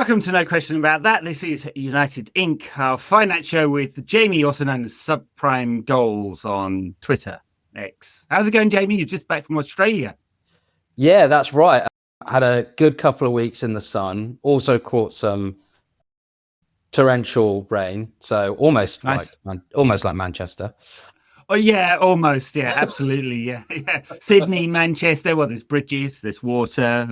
Welcome to No Question About That. This is United Inc., our finance show with Jamie, also known as Subprime Goals on Twitter, X. How's it going, Jamie? You're just back from Australia. Yeah, that's right. I had a good couple of weeks in the sun. Also caught some torrential rain, so almost Nice. like Manchester. Oh, yeah, almost. Yeah, absolutely. Yeah. Sydney, Manchester. Well, there's bridges, there's water,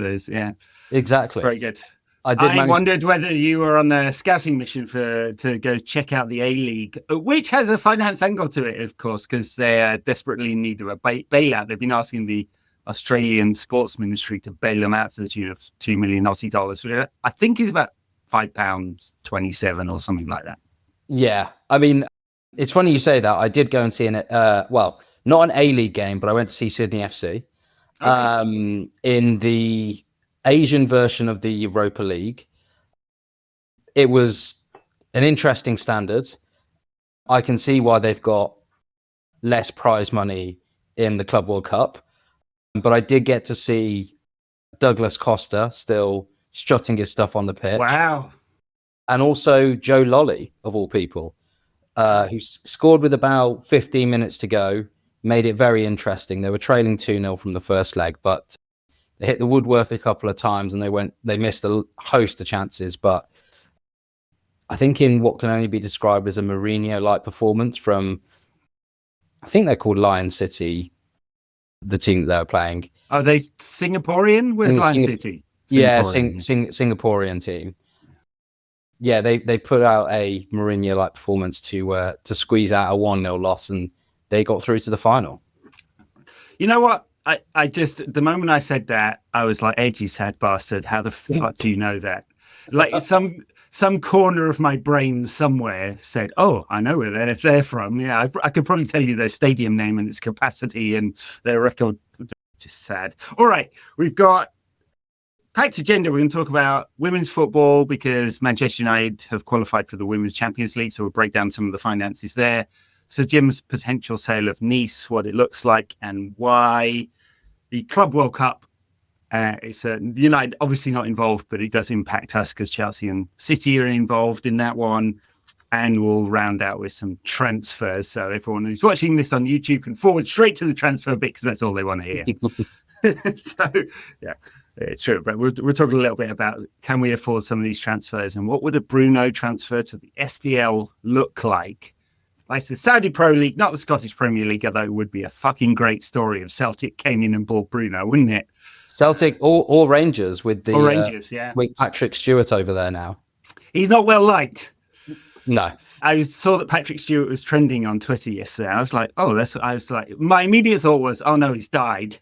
Exactly. Very good. I wondered whether you were on a scouting mission to go check out the A-League, which has a finance angle to it, of course, because they desperately need a bailout. They've been asking the Australian Sports Ministry to bail them out to the tune of 2 million Aussie dollars, which I think is about £5.27 or something like that. Yeah, I mean, it's funny you say that. I did go and see not an A-League game, but I went to see Sydney FC in the Asian version of the Europa League. It was an interesting standard. I can see why they've got less prize money in the Club World Cup, but I did get to see Douglas Costa still strutting his stuff on the pitch. Wow. And also Joe Lolly, of all people, who scored with about 15 minutes to go, made it very interesting. They were trailing 2-0 from the first leg, but they hit the woodwork a couple of times and they missed a host of chances. But I think in what can only be described as a Mourinho-like performance from, I think they're called Lion City, the team that they were playing. Are they Singaporean? Where's Lion City? Yeah, Singaporean team. Yeah, they put out a Mourinho-like performance to squeeze out a 1-0 loss, and they got through to the final. You know what? I just, the moment I said that, I was like, edgy, sad bastard. How the fuck do you know that? Like some corner of my brain somewhere said, oh, I know where they're from. Yeah, I could probably tell you their stadium name and its capacity and their record. Just sad. All right, we've got packed agenda. We're going to talk about women's football because Manchester United have qualified for the Women's Champions League. So we'll break down some of the finances there. So Jim's potential sale of Nice, what it looks like and why. The Club World Cup, it's United obviously not involved, but it does impact us because Chelsea and City are involved in that one. And we'll round out with some transfers. So everyone who's watching this on YouTube can forward straight to the transfer bit because that's all they want to hear. So, yeah, it's true. But we're talking a little bit about can we afford some of these transfers and what would a Bruno transfer to the SPL look like? Like the Saudi Pro League, not the Scottish Premier League, although it would be a fucking great story if Celtic came in and bought Bruno, wouldn't it? Celtic or Rangers with the Rangers, yeah, with Patrick Stewart over there now. He's not well liked. No, I saw that Patrick Stewart was trending on Twitter yesterday. I was like, my immediate thought was, oh no, he's died.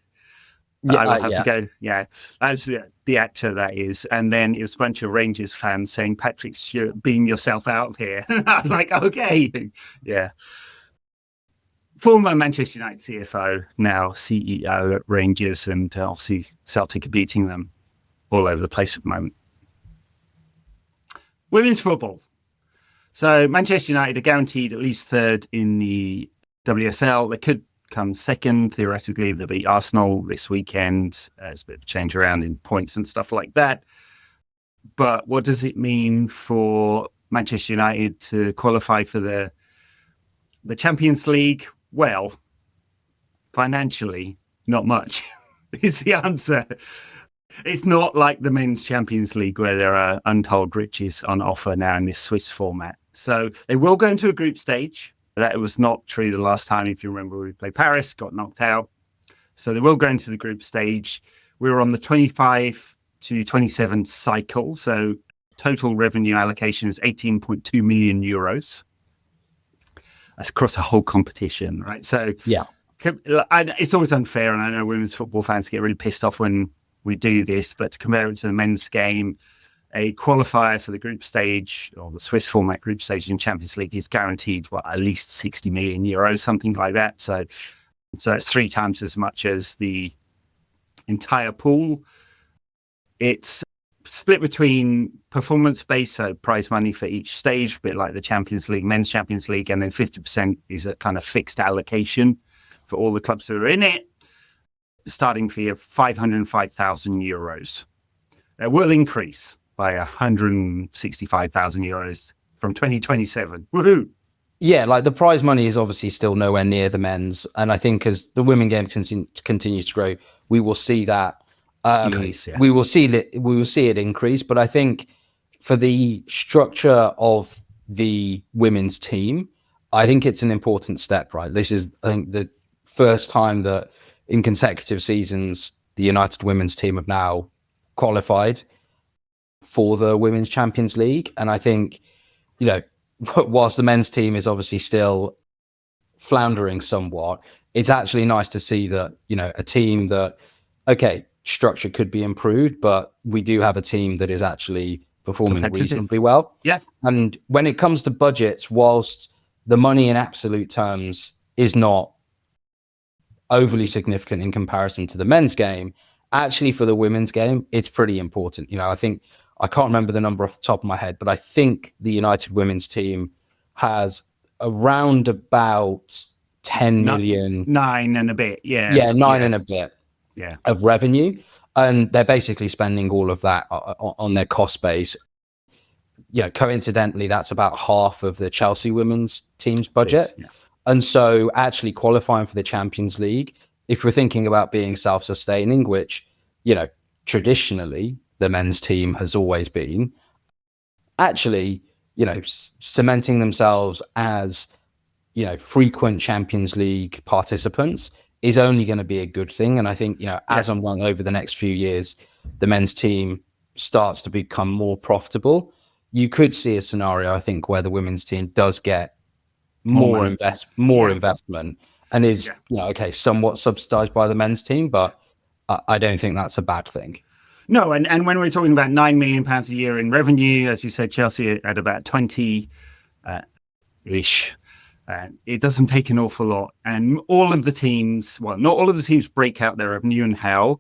Yeah, I will have to go. Yeah, that's the actor that is. And then it was a bunch of Rangers fans saying, Patrick Stewart, beam yourself out of here. I'm like, okay. Yeah. Former Manchester United CFO, now CEO at Rangers, and obviously Celtic are beating them all over the place at the moment. Women's football. So Manchester United are guaranteed at least third in the WSL. They could come second, theoretically. They'll beat Arsenal this weekend. There's a bit of change around in points and stuff like that. But what does it mean for Manchester United to qualify for the Champions League? Well, financially, not much is the answer. It's not like the Men's Champions League where there are untold riches on offer now in this Swiss format. So they will go into a group stage. That was not true the last time. If you remember, we played Paris, got knocked out. So they will go into the group stage. We were on the 25 to 27 cycle. So total revenue allocation is 18.2 million euros. That's across a whole competition, right? So yeah, it's always unfair. And I know women's football fans get really pissed off when we do this, but to compare it to the men's game, a qualifier for the group stage or the Swiss format group stage in Champions League is guaranteed at least 60 million euros, something like that. So it's 3 times as much as the entire pool. It's split between performance-based, so prize money for each stage, a bit like the Champions League, Men's Champions League, and then 50% is a kind of fixed allocation for all the clubs that are in it. Starting fee of 505,000 euros. It will increase. by €165,000 from 2027. Woohoo! Yeah, like the prize money is obviously still nowhere near the men's, and I think as the women game continues to grow, we will see that Increase, yeah. we will see it increase. But I think for the structure of the women's team, I think it's an important step. Right, this is, I think, the first time that in consecutive seasons the United Women's team have now qualified for the Women's Champions League, and I think, you know, whilst the men's team is obviously still floundering somewhat, it's actually nice to see that, you know, a team that, okay, structure could be improved, but we do have a team that is actually performing reasonably well. Yeah. And when it comes to budgets, whilst the money in absolute terms is not overly significant in comparison to the men's game, actually for the women's game, it's pretty important. You know, I think, I can't remember the number off the top of my head, but I think the United women's team has around about 10 million. 9 and a bit, yeah. Yeah, nine and a bit of revenue. And they're basically spending all of that on their cost base. You know, coincidentally, that's about half of the Chelsea women's team's budget. Yeah. And so actually qualifying for the Champions League, if we're thinking about being self-sustaining, which, you know, traditionally the men's team has always been, actually, you know, cementing themselves as, you know, frequent Champions League participants is only going to be a good thing. And I think, you know, as and when over the next few years, the men's team starts to become more profitable, you could see a scenario, I think, where the women's team does get more investment and is, you know, okay, somewhat subsidized by the men's team, but I don't think that's a bad thing. No, and when we're talking about £9 million a year in revenue, as you said, Chelsea at about 20 ish. It doesn't take an awful lot. And all of the teams, well, not all of the teams break out their revenue and how,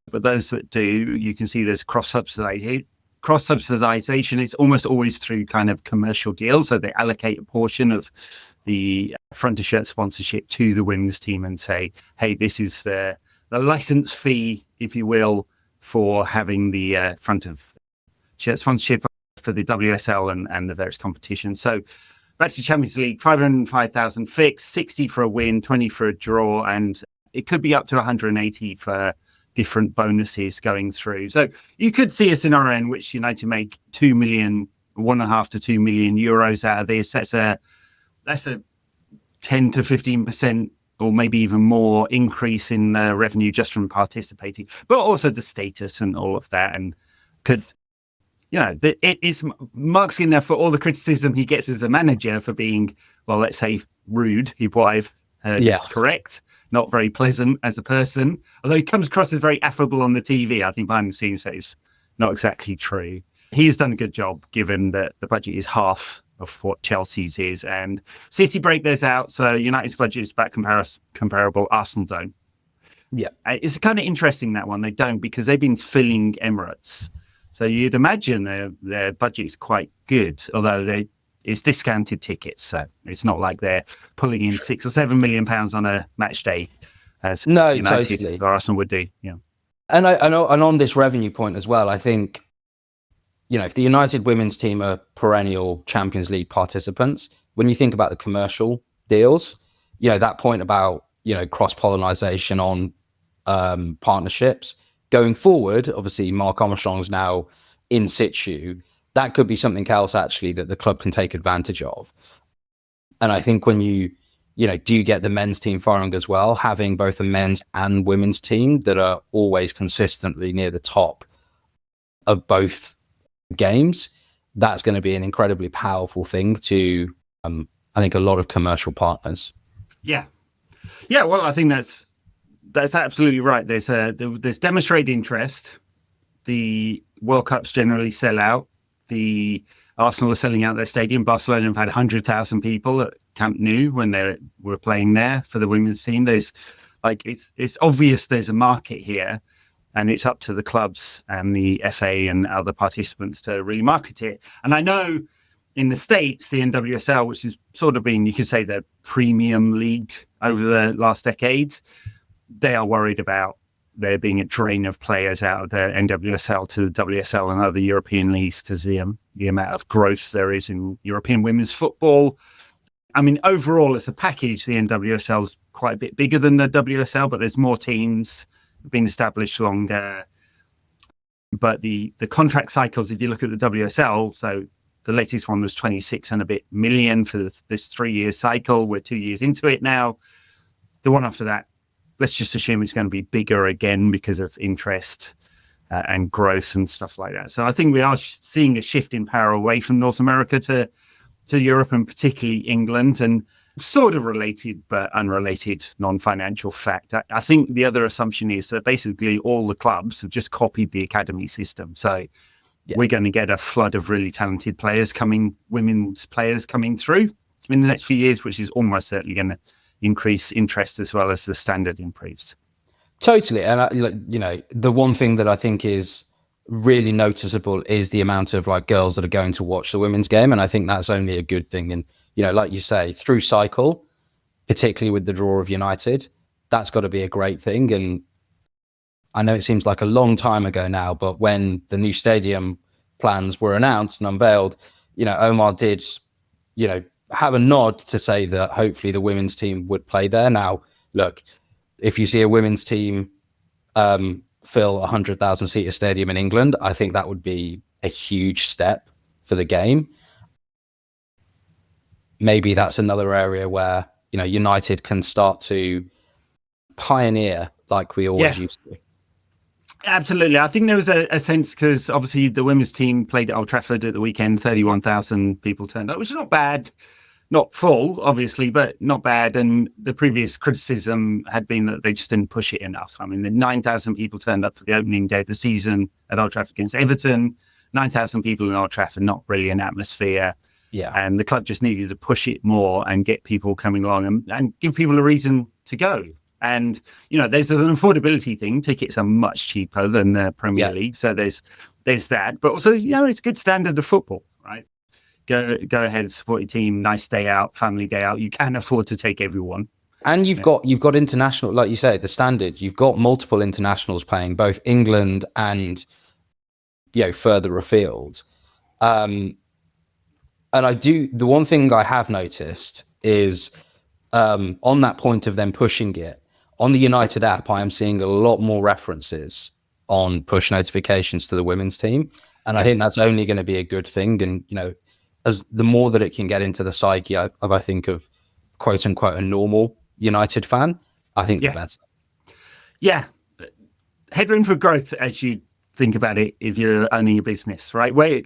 but those that do, you can see there's cross-subsidization. It's almost always through kind of commercial deals. So they allocate a portion of the front of shirt sponsorship to the women's team and say, hey, this is the license fee, if you will, for having the front of shirt sponsorship for the WSL and the various competitions. So back to Champions League, 505,000 fixed, 60 for a win, 20 for a draw, and it could be up to 180 for different bonuses going through. So you could see a scenario in which United make 2 million, 1.5 to 2 million euros out of this. That's a 10 to 15% or maybe even more increase in revenue just from participating, but also the status and all of that. And could, you know, it is Mark Skinner, for all the criticism he gets as a manager for being, well, let's say rude, his wife is correct, not very pleasant as a person, although he comes across as very affable on the TV. I think behind the scenes that is not exactly true. He has done a good job given that the budget is half of what Chelsea's is, and City break theirs out, so United's budget is about comparable. Arsenal don't. Yeah, it's kind of interesting, that one. They don't, because they've been filling Emirates, so you'd imagine their budget is quite good, although it's discounted tickets, so it's not like they're pulling in £6 or £7 million on a match day, as United or Arsenal would do. Yeah, and on this revenue point as well, I think, you know, if the United women's team are perennial Champions League participants, when you think about the commercial deals, you know, that point about, you know, cross-pollination on partnerships going forward, obviously Mark Armstrong's now in situ, that could be something else actually that the club can take advantage of. And I think when you know, do you get the men's team firing as well, having both a men's and women's team that are always consistently near the top of both games, that's going to be an incredibly powerful thing to I think a lot of commercial partners. Yeah, well, I think that's absolutely right. There's demonstrated interest. The World Cups generally sell out. The Arsenal are selling out their stadium. Barcelona have had 100,000 people at Camp Nou when they were playing there for the women's team. There's it's obvious there's a market here. And it's up to the clubs and the FA and other participants to really market it. And I know in the States, the NWSL, which has sort of been, you could say, the premium league over the last decade, they are worried about there being a drain of players out of the NWSL to the WSL and other European leagues to the amount of growth there is in European women's football. I mean, overall, as a package, the NWSL is quite a bit bigger than the WSL, but there's more teams being established longer. But the contract cycles, if you look at the WSL, so the latest one was 26 and a bit million for this 3-year cycle. We're 2 years into it now. The one after that, let's just assume it's going to be bigger again because of interest and growth and stuff like that. So I think we are seeing a shift in power away from North America to Europe, and particularly England, and sort of related but unrelated non-financial fact. I think the other assumption is that basically all the clubs have just copied the academy system. So we're going to get a flood of really talented women's players coming through in the next few years, which is almost certainly going to increase interest as well as the standard improves. Totally. And the one thing that I think is really noticeable is the amount of girls that are going to watch the women's game, and I think that's only a good thing. And like you say, through cycle, particularly with the draw of United, that's got to be a great thing. And I know it seems like a long time ago now, but when the new stadium plans were announced and unveiled, Omar did have a nod to say that hopefully the women's team would play there. Now, look, if you see a women's team fill a 100,000 seater stadium in England, I think that would be a huge step for the game. Maybe that's another area where United can start to pioneer like we always used to. Absolutely. I think there was a sense, because obviously the women's team played at Old Trafford at the weekend, 31,000 people turned up, which is not bad. Not full, obviously, but not bad. And the previous criticism had been that they just didn't push it enough. I mean, the 9,000 people turned up to the opening day of the season at Old Trafford against Everton. 9,000 people in Old Trafford, not really an atmosphere. Yeah. And the club just needed to push it more and get people coming along and give people a reason to go. And, there's an affordability thing. Tickets are much cheaper than the Premier League. So there's that. But also, it's a good standard of football, right? Go ahead, support your team, nice day out, family day out. You can afford to take everyone. And you've got international, like you say, the standard. You've got multiple internationals playing, both England and, further afield. And the one thing I have noticed is on that point of them pushing it, on the United app, I am seeing a lot more references on push notifications to the women's team. And I think that's only going to be a good thing. And, as the more that it can get into the psyche of quote unquote, a normal United fan, I think the better. Yeah. Headroom for growth as you think about it, if you're owning a business, right? Where's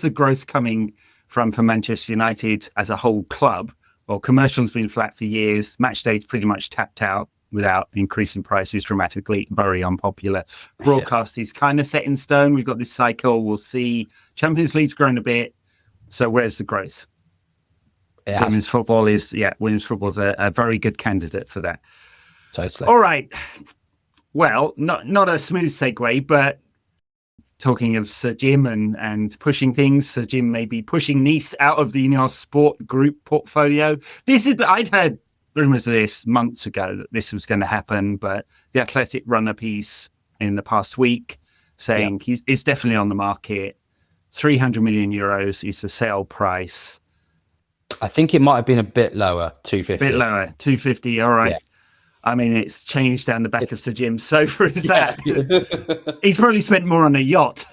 the growth coming from for Manchester United as a whole club? Well, commercials been flat for years. Match day's pretty much tapped out without increasing prices dramatically. Very unpopular. Broadcast is kind of set in stone. We've got this cycle. We'll see. Champions League's grown a bit. So where's the growth? Women's football is a very good candidate for that. Totally. All right. Well, not a smooth segue, but talking of Sir Jim and pushing things, Sir Jim may be pushing Nice out of the Ineos Sport Group portfolio. I'd heard rumours of this months ago that this was going to happen, but the Athletic run a piece in the past week saying he's definitely on the market. 300 million euros is the sale price. I think it might have been a bit lower, 250. A bit lower, 250. All right. Yeah. I mean, it's changed down the back of Sir Jim's sofa. Is that? He's probably spent more on a yacht.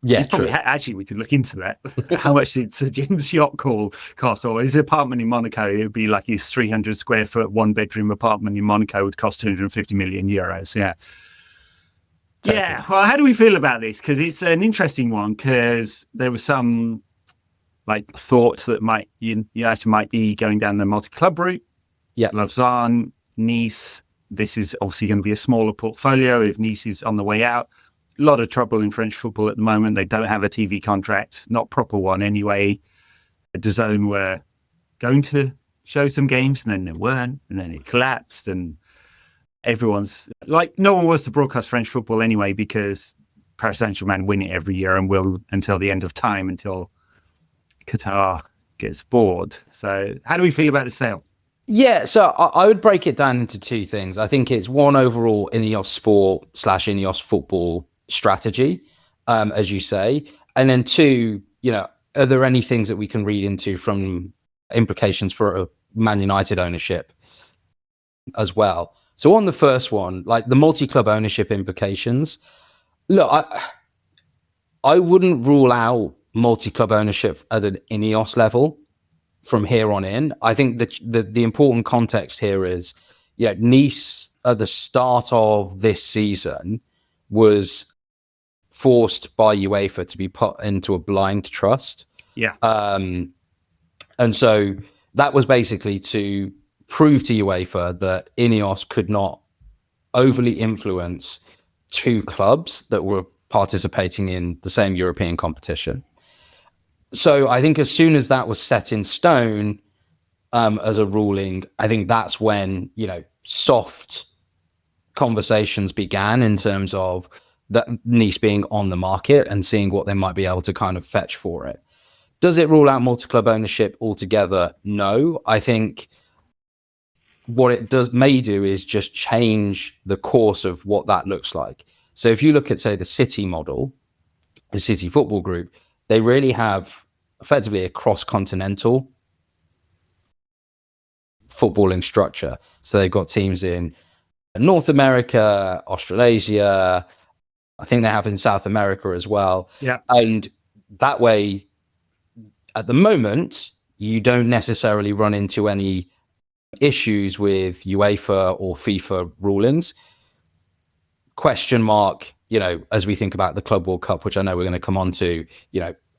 Yeah, true. Actually, we could look into that. How much did Sir Jim's yacht cost? Or his apartment in Monaco? It would be like his 300 square foot, 1-bedroom apartment in Monaco would cost 250 million euros. Yeah. Totally. Yeah. Well, how do we feel about this? Because it's an interesting one, because there was some thoughts that United might be going down the multi-club route. Yeah. Lausanne, Nice. This is obviously going to be a smaller portfolio if Nice is on the way out. A lot of trouble in French football at the moment. They don't have a TV contract, not proper one anyway. DAZN were going to show some games, and then they weren't, and then it collapsed, and everyone's no one wants to broadcast French football anyway, because Paris Saint-Germain win it every year and will until the end of time, until Qatar gets bored. So how do we feel about the sale? Yeah, so I would break it down into two things. I think it's one, overall Ineos sport / Ineos football strategy, as you say, and then two, are there any things that we can read into from implications for a Man United ownership as well? So on the first one, like the multi-club ownership implications, look, I wouldn't rule out multi-club ownership at an Ineos level from here on in. I think that the important context here is, Nice at the start of this season was forced by UEFA to be put into a blind trust. Yeah. And so that was basically to prove to UEFA that Ineos could not overly influence two clubs that were participating in the same European competition. So I think as soon as that was set in stone as a ruling, I think that's when, soft conversations began in terms of that Nice being on the market and seeing what they might be able to kind of fetch for it. Does it rule out multi-club ownership altogether? No. I think what it may do is just change the course of what that looks like. So if you look at, say, the City model, the City Football Group, they really have effectively a cross-continental footballing structure. So they've got teams in North America, Australasia, I think they have in South America as well. Yeah. And that way, at the moment, you don't necessarily run into any issues with UEFA or FIFA rulings. Question mark, as we think about the Club World Cup, which I know we're going to come on to,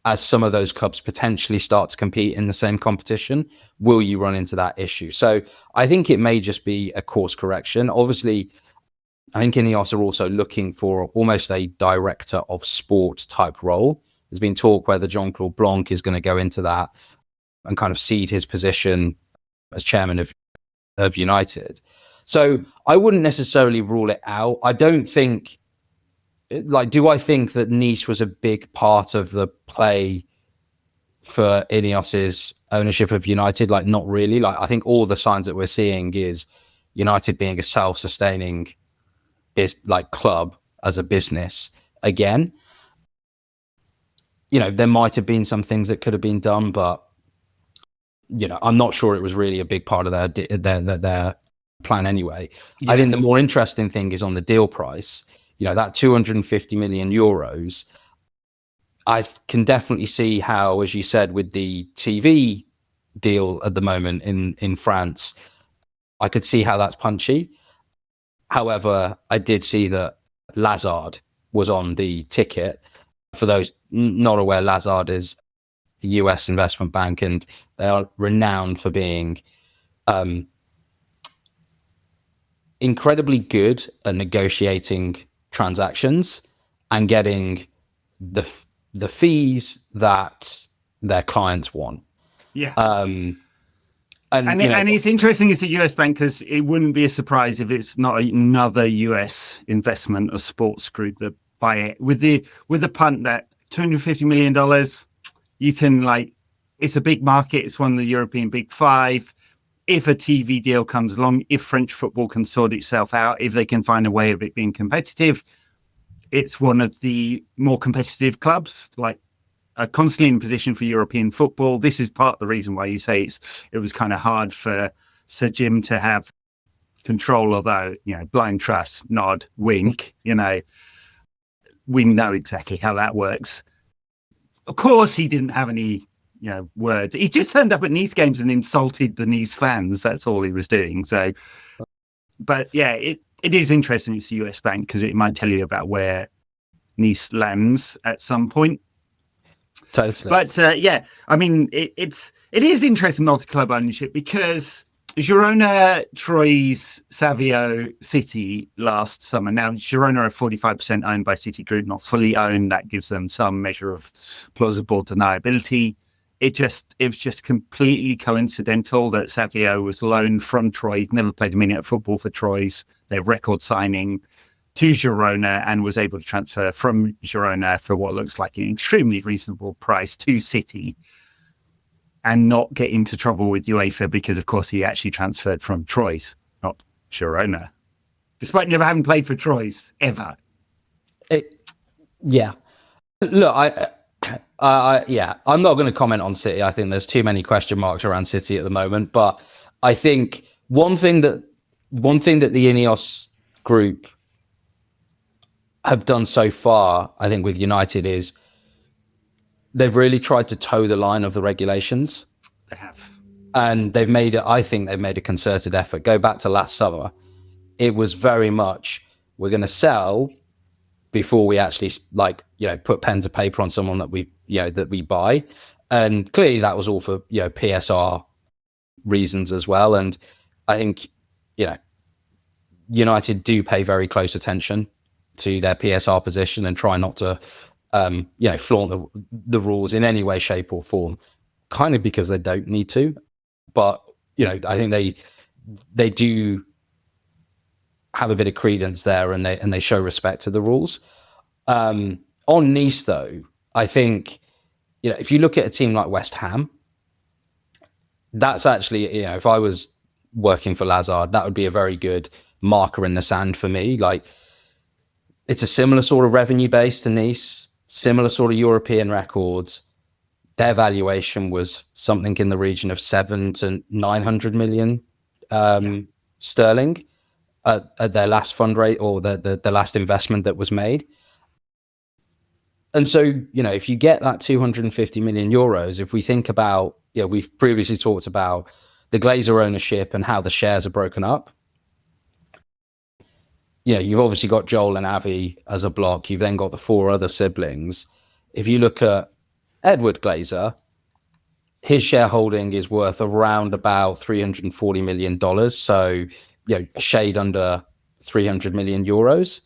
as some of those clubs potentially start to compete in the same competition, will you run into that issue? So I think it may just be a course correction. Obviously, I think Ineos are also looking for almost a director of sport type role. There's been talk whether Jean-Claude Blanc is going to go into that and kind of cede his position as chairman of United. So I wouldn't necessarily rule it out. I don't think, do I think that Nice was a big part of the play for Ineos's ownership of United? Not really. I think all the signs that we're seeing is United being a self-sustaining club as a business again. There might have been some things that could have been done, but I'm not sure it was really a big part of their plan anyway. Yeah. I think the more interesting thing is on the deal price. That 250 million euros. I can definitely see how, as you said, with the TV deal at the moment in France, I could see how that's punchy. However, I did see that Lazard was on the ticket. For those not aware, Lazard is a US investment bank, and they are renowned for being incredibly good at negotiating transactions and getting the fees that their clients want. Yeah. And it's interesting it's a US bank, because it wouldn't be a surprise if it's not another US investment or sports group that buy it with the punt that $250 million, you can it's a big market. It's one of the European big five. If a TV deal comes along, if French football can sort itself out, if they can find a way of it being competitive, it's one of the more competitive clubs, constantly in position for European football. This is part of the reason why you say it was kind of hard for Sir Jim to have control, although, blind trust, nod, wink, we know exactly how that works. Of course, he didn't have any, words. He just turned up at Nice games and insulted the Nice fans. That's all he was doing. So, but yeah, it is interesting. It's a US bank, because it might tell you about where Nice lands at some point. Totally. But it is interesting multi-club ownership, because Girona, Troyes, Savio, City last summer. Now, Girona are 45% owned by Citigroup, not fully owned. That gives them some measure of plausible deniability. It was just completely coincidental that Savio was loaned from Troyes, never played a minute of football for Troyes, their record signing, to Girona, and was able to transfer from Girona for what looks like an extremely reasonable price to City. and not get into trouble with UEFA because, of course, he actually transferred from Troyes, not Girona, despite never having played for Troyes ever. Yeah. Look, I'm not going to comment on City. I think there's too many question marks around City at the moment. But I think one thing that the Ineos group have done so far, I think, with United is they've really tried to toe the line of the regulations. They have. And they've made it, I think they've made a concerted effort. Go back to last summer. It was very much, we're going to sell before we actually put pen to paper on someone that we buy. And clearly that was all for, PSR reasons as well. And I think, United do pay very close attention to their PSR position and try not to, flaunt the rules in any way, shape or form, kind of because they don't need to. But, I think they do have a bit of credence there, and they show respect to the rules. On Nice, though, I think, if you look at a team like West Ham, that's actually, if I was working for Lazard, that would be a very good marker in the sand for me. Like, it's a similar sort of revenue base to Nice, similar sort of European records. Their valuation was something in the region of 700 to 900 million sterling at their last fundraise, or the last investment that was made. And so, if you get that 250 million euros, if we think about, we've previously talked about the Glazer ownership and how the shares are broken up. You've obviously got Joel and Avi as a block. You've then got the four other siblings. If you look at Edward Glazer, his shareholding is worth around about $340 million. So, a shade under 300 million euros.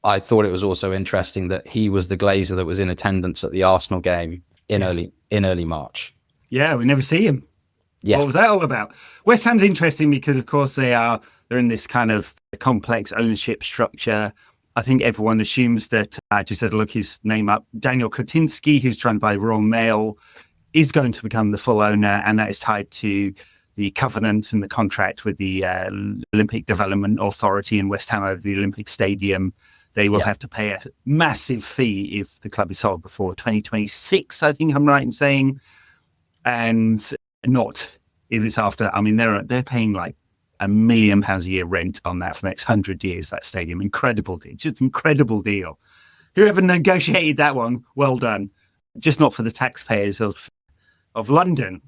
I thought it was also interesting that he was the Glazer that was in attendance at the Arsenal game in early March. Yeah, we never see him. Yeah. What was that all about? West Ham's interesting because, of course, they're in this kind of complex ownership structure. I think everyone assumes that, I just had to look his name up, Daniel Kotinski, who's trying to buy Royal Mail, is going to become the full owner, and that is tied to the covenants and the contract with the Olympic Development Authority in West Ham over the Olympic Stadium. They will have to pay a massive fee if the club is sold before 2026, I think I'm right in saying, and not if it's after. I mean, they're paying like £1 million a year rent on that for the next 100 years, that stadium. Incredible deal. Just incredible deal. Whoever negotiated that one, well done. Just not for the taxpayers of London.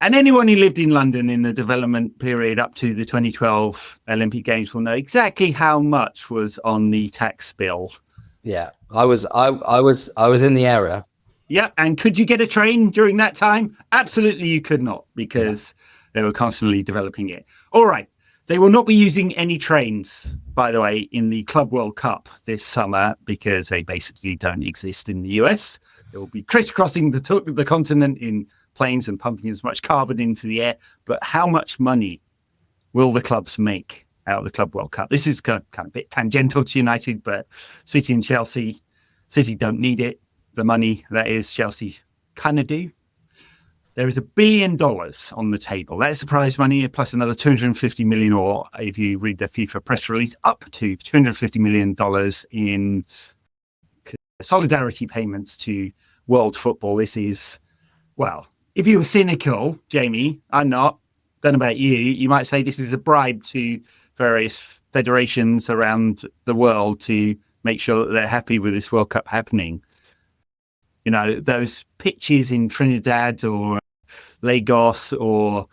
And anyone who lived in London in the development period up to the 2012 Olympic Games will know exactly how much was on the tax bill. Yeah, I was in the area. Yeah, and could you get a train during that time? Absolutely, you could not, because they were constantly developing it. All right, they will not be using any trains, by the way, in the Club World Cup this summer, because they basically don't exist in the US. They will be crisscrossing the continent in planes and pumping as much carbon into the air. But how much money will the clubs make out of the Club World Cup? This is kind of a bit tangential to United, but City and Chelsea, City don't need it. The money, that is, Chelsea kind of do. There is $1 billion on the table. That's the prize money, plus another 250 million, or if you read the FIFA press release, up to $250 million in solidarity payments to world football. This is, well, if you were cynical, Jamie, I'm not, don't know about you, you might say this is a bribe to various federations around the world to make sure that they're happy with this World Cup happening. Those pitches in Trinidad or Lagos or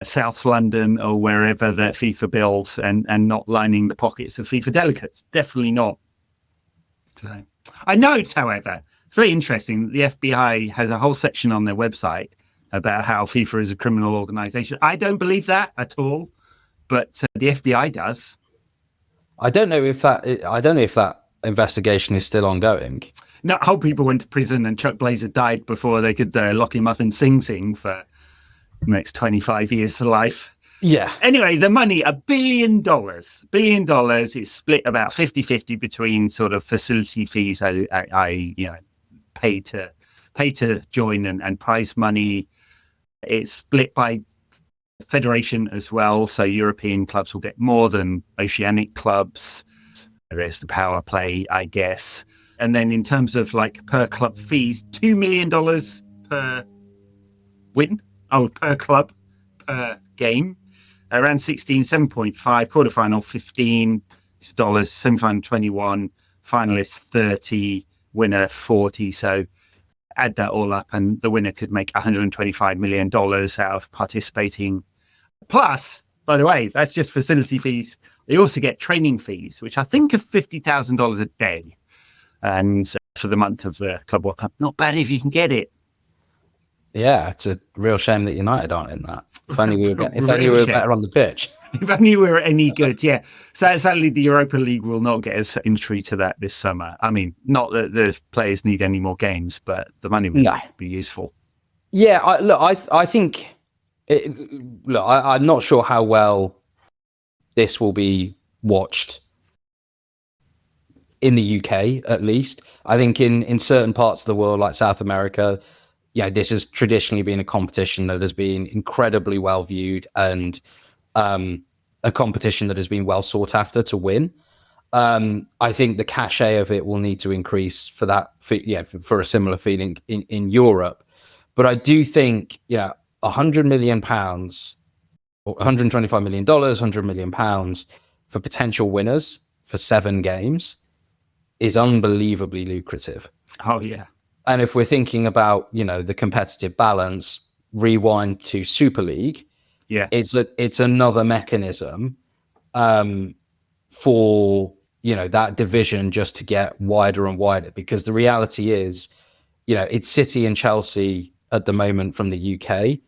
South London or wherever that FIFA builds and not lining the pockets of FIFA delegates. Definitely not. So I note, however, it's very interesting. The FBI has a whole section on their website about how FIFA is a criminal organization. I don't believe that at all, but the FBI does. I don't know if that investigation is still ongoing. No, whole people went to prison and Chuck Blazer died before they could lock him up in Sing Sing for the next 25 years to life. Yeah. Anyway, the money, $1 billion. $1 billion is split about 50-50 between sort of facility fees I pay to join and prize money. It's split by federation as well. So European clubs will get more than Oceanic clubs. There is the power play, I guess. And then in terms of like per club fees, $2 million per win. Oh, per club, per game. Around 16, 7.5, quarterfinal, $15, semifinal, 21, finalist, 30, winner, 40. So add that all up and the winner could make $125 million out of participating. Plus, by the way, that's just facility fees. They also get training fees, which I think are $50,000 a day. And for the month of the Club World Cup, not bad if you can get it. Yeah, it's a real shame that United aren't in that. If only we were better on the pitch. If only we were any good, yeah. So sadly, the Europa League will not get us entry to that this summer. I mean, not that the players need any more games, but the money would be useful. Yeah, I think. I'm not sure how well this will be watched in the UK, at least. I think in certain parts of the world, like South America, this has traditionally been a competition that has been incredibly well viewed and a competition that has been well sought after to win. I think the cachet of it will need to increase for that, for a similar feeling in Europe. But I do think, £100 million or $125 million, £100 million for potential winners for 7 games is unbelievably lucrative. Oh, yeah. And if we're thinking about, the competitive balance, rewind to Super League, it's another mechanism for, that division just to get wider and wider. Because the reality is, it's City and Chelsea at the moment from the UK.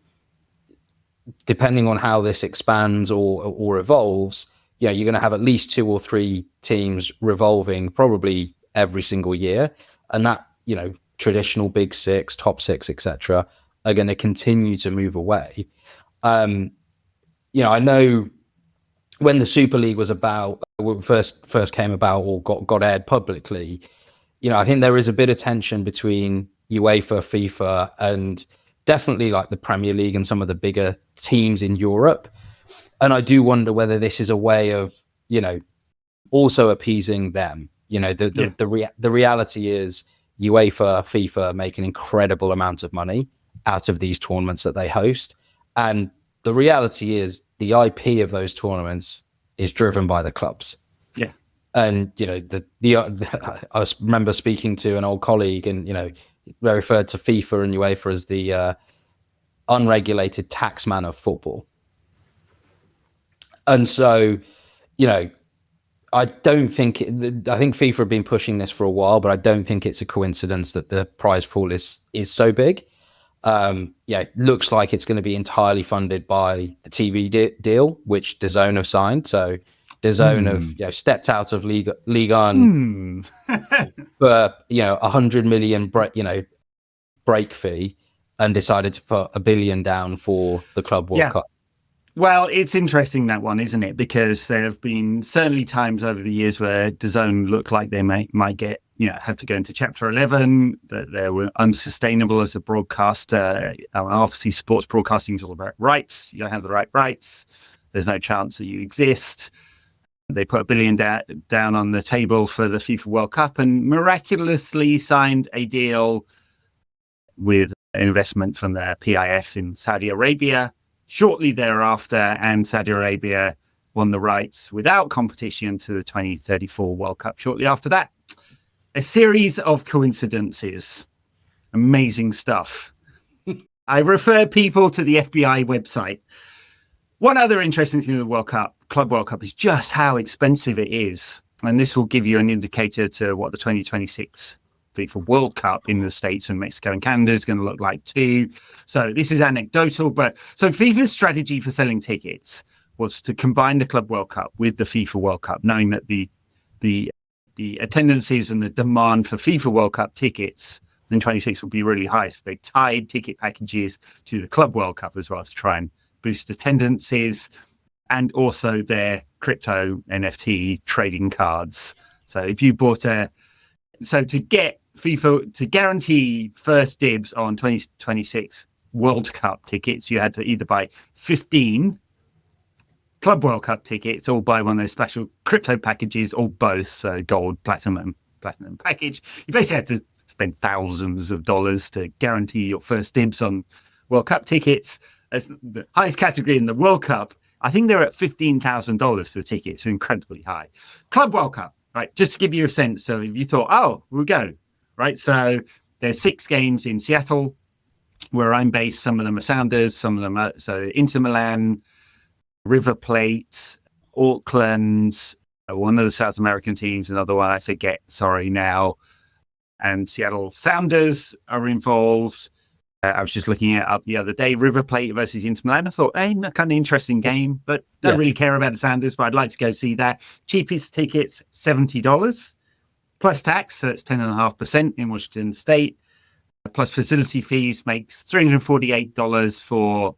Depending on how this expands or evolves, you're going to have at least 2 or 3 teams revolving probably every single year. And that, traditional big 6, top 6, etc., are going to continue to move away. I know when the Super League was first came about or got aired publicly, I think there is a bit of tension between UEFA, FIFA, and definitely like the Premier League and some of the bigger teams in Europe. And I do wonder whether this is a way of, also appeasing them. The reality is UEFA, FIFA make an incredible amount of money out of these tournaments that they host. And the reality is the IP of those tournaments is driven by the clubs. Yeah. And, I remember speaking to an old colleague and, they referred to FIFA and UEFA as the unregulated taxman of football. And so, I don't think I think FIFA have been pushing this for a while, but I don't think it's a coincidence that the prize pool is so big. It looks like it's going to be entirely funded by the TV deal, which DAZN have signed. So DAZN have stepped out of Ligue 1 for $100 million break fee and decided to put $1 billion down for the Club World Cup. Well, it's interesting, that one, isn't it? Because there have been certainly times over the years where DAZN look like they might get, have to go into Chapter 11, that they were unsustainable as a broadcaster. Obviously, sports broadcasting is all about rights. You don't have the right rights. There's no chance that you exist. They put $1 billion down on the table for the FIFA World Cup and miraculously signed a deal with investment from the PIF in Saudi Arabia shortly thereafter, and Saudi Arabia won the rights without competition to the 2034 World Cup shortly after that. A series of coincidences. Amazing stuff. I refer people to the FBI website. One other interesting thing of the Club World Cup is just how expensive it is. And this will give you an indicator to what the 2026 FIFA World Cup in the States and Mexico and Canada is going to look like too. So this is anecdotal, but so FIFA's strategy for selling tickets was to combine the Club World Cup with the FIFA World Cup, knowing that the attendances and the demand for FIFA World Cup tickets in 26 would be really high. So they tied ticket packages to the Club World Cup as well to try and boost attendances, and also their crypto NFT trading cards. So if you bought to get FIFA to guarantee first dibs on 2026 World Cup tickets, you had to either buy 15 Club World Cup tickets or buy one of those special crypto packages or both. So gold, platinum package. You basically had to spend thousands of dollars to guarantee your first dibs on World Cup tickets. As the highest category in the World Cup, I think they're at $15,000 for tickets, so incredibly high. Club World Cup, right? Just to give you a sense. So if you thought, oh, we'll go, right? So there's 6 games in Seattle, where I'm based. Some of them are Sounders, some of them are so Inter Milan, River Plate, Auckland, one of the South American teams, another one I forget, sorry now, and Seattle Sounders are involved. I was just looking it up the other day, River Plate versus Inter Milan. I thought, hey, kind of interesting game, but don't really care about the Sounders, but I'd like to go see that. Cheapest tickets, $70 plus tax, so it's 10.5% in Washington State, plus facility fees makes $348 for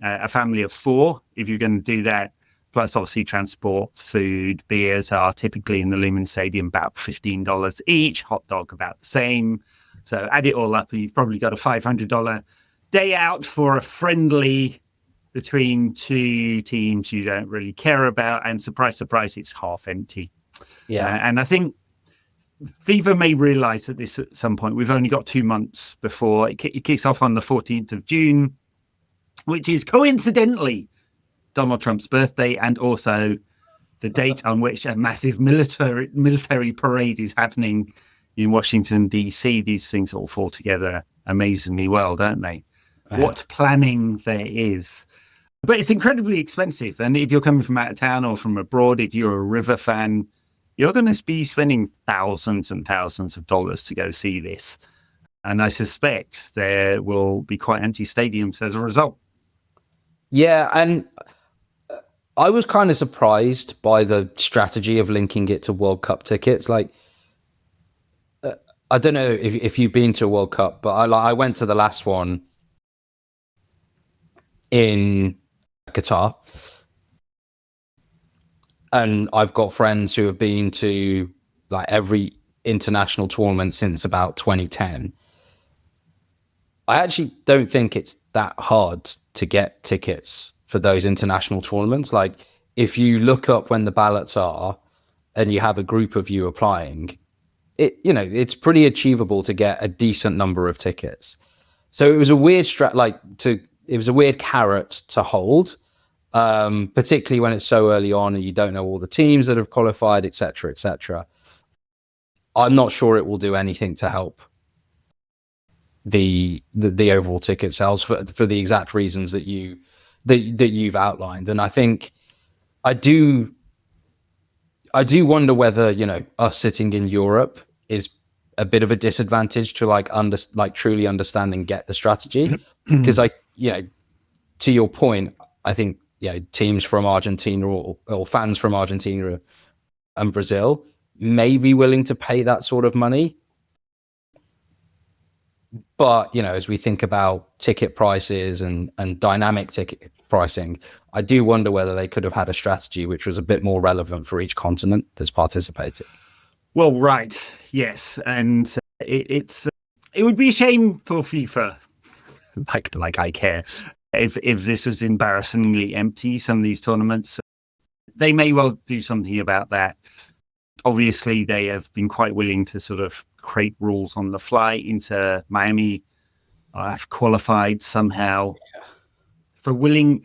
a family of 4 if you're going to do that. Plus, obviously, transport, food, beers are typically in the Lumen Stadium about $15 each. Hot dog about the same. So add it all up, and you've probably got a $500 day out for a friendly between 2 teams you don't really care about. And surprise, it's half empty. Yeah. And I think FIFA may realize that this at some point. We've only got 2 months before it kicks off on the 14th of June, which is coincidentally Donald Trump's birthday and also the date on which a massive military parade is happening in Washington, D.C. These things all fall together amazingly well, don't they? What planning there is. But it's incredibly expensive. And if you're coming from out of town or from abroad, if you're a River fan, you're going to be spending thousands and thousands of dollars to go see this. And I suspect there will be quite empty stadiums as a result. Yeah, and I was kind of surprised by the strategy of linking it to World Cup tickets. Like, I don't know if you've been to a World Cup, but I went to the last one in Qatar. And I've got friends who have been to like every international tournament since about 2010. I actually don't think it's that hard to get tickets for those international tournaments. Like, if you look up when the ballots are and you have a group of you applying, it's pretty achievable to get a decent number of tickets. So it was a weird it was a weird carrot to hold, particularly when it's so early on and you don't know all the teams that have qualified, et cetera, et cetera. I'm not sure it will do anything to help the overall ticket sales for the exact reasons that you've outlined. And I think I do wonder whether, us sitting in Europe is a bit of a disadvantage to truly understand and get the strategy. Because to your point, I think, teams from Argentina or fans from Argentina and Brazil may be willing to pay that sort of money. But, as we think about ticket prices and dynamic ticket pricing, I do wonder whether they could have had a strategy which was a bit more relevant for each continent that's participating. Well, right. Yes. And it would be a shame for FIFA, like I care, if this was embarrassingly empty, some of these tournaments. They may well do something about that. Obviously, they have been quite willing to sort of create rules on the fly. Into Miami have qualified somehow for winning.